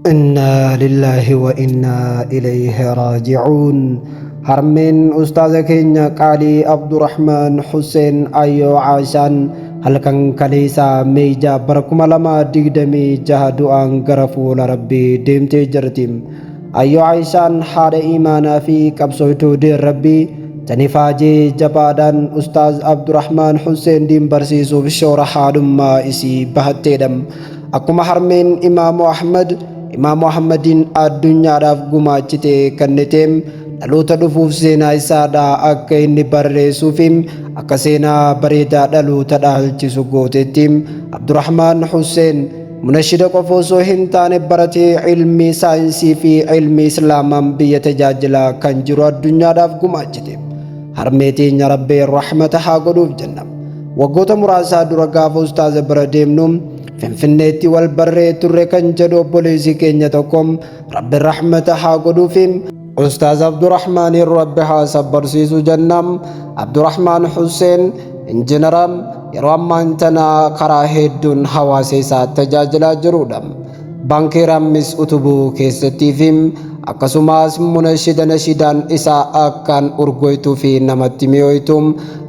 إنا لله وإنا إليه راجعون. هرمين أستاذ كينيا قالي عبد الرحمن حسين أيو عاشان هل كان كليسا ميجا بركم لما ديدمي جهدو أن غرفو لربي ديمتي جرتيم أيو عاشان حار إيمانا في كبسوتو دي ربي تنفاجي جبادان أستاذ عبد الرحمن حسين ديم برسيسو بشورة حادم ما إسي بهتيدم أكما هرمين إمام Muhammadin addunyaadhaaf gumaachite kenniteen dhaloota dhufuuf seenaa isaadhaa akka inni barreessuufim akka seenaa bareedaa dhaloota dhaalchisu gootettiin Abdurrahmaan Hussein munashida qofa osoo hin taane baratee ilmi saayinsii fi ilmi islaamaan biyya tajaajilaa kan jiru addunyaadhaaf gumaachite. Harmeetiin Rabbii rahmata haa godhuuf jenna. Waggoota muraasaa dura gaafa ustaaza bira deemnu Finfinneetti wal barree turre kan jedhu obboleessi keenya tokkom Rabbi rahmata haa godhuufim Ustaaz Abdurrahmaan Rabbi haa sabbarsiisu jennam. Abdurrahmaan Hussein injiinaram yeroo ammaan tana karaa hedduun hawaasa isaa tajaajilaa jirudha. Baankii Rammis utubuu keessattiifim akkasumas munashida nashiidaan isaa akkaan urgoytuu fi namatti mi'ooytuum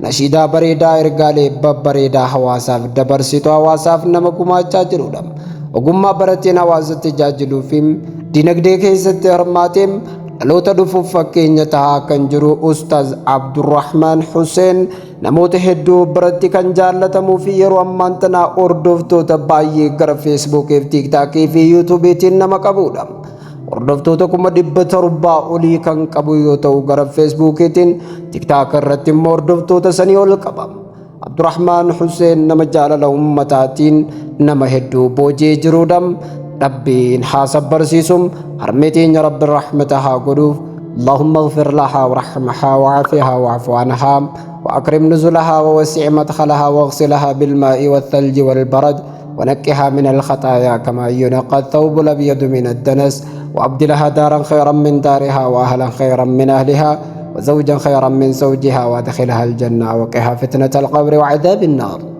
nashiidaa bareedaa ergaalee babbareedaa hawaasaaf dabarsitu hawaasaaf nama gumaachaa jirudha. Ogummaa barateen hawaasa tajaajiluufim dinagdee keessatti hirmaateem dhaloota dhufuuf fakkeenya tahaa kan jiru Ustaaz Abdurrahmaan Hussein namoota hedduu biratti kan jaallatamuu fi yeroo ammaan tana hordoftoota baay'ee gara Feesbuukii fi Tiiktaakii fi Yuutuubiitiin nama qabudha. Hordoftoota 700 olii kan qabu yoo ta'u gara Feesbuukiitiin Tiiktaak irratti immoo hordoftoota sanii ol qaba. Abdurrahmaan Hussein nama jaalala ummataatiin nama hedduu boojee jirudha. Rabbiin haa sabbarsiisum harmeetiin Rabbi rahmata haa godhuuf. اللهم اغفر لها ورحمها وعافها واعف عنها وأكرم نزلها ووسع مدخلها واغسلها بالماء والثلج والبرد ونقها من الخطايا كما ينقى الثوب الأبيض من الدنس وأبدلها دارا خيرا من دارها وأهلا خيرا من أهلها وزوجا خيرا من زوجها وادخلها الجنة وقها فتنة القبر وعذاب النار.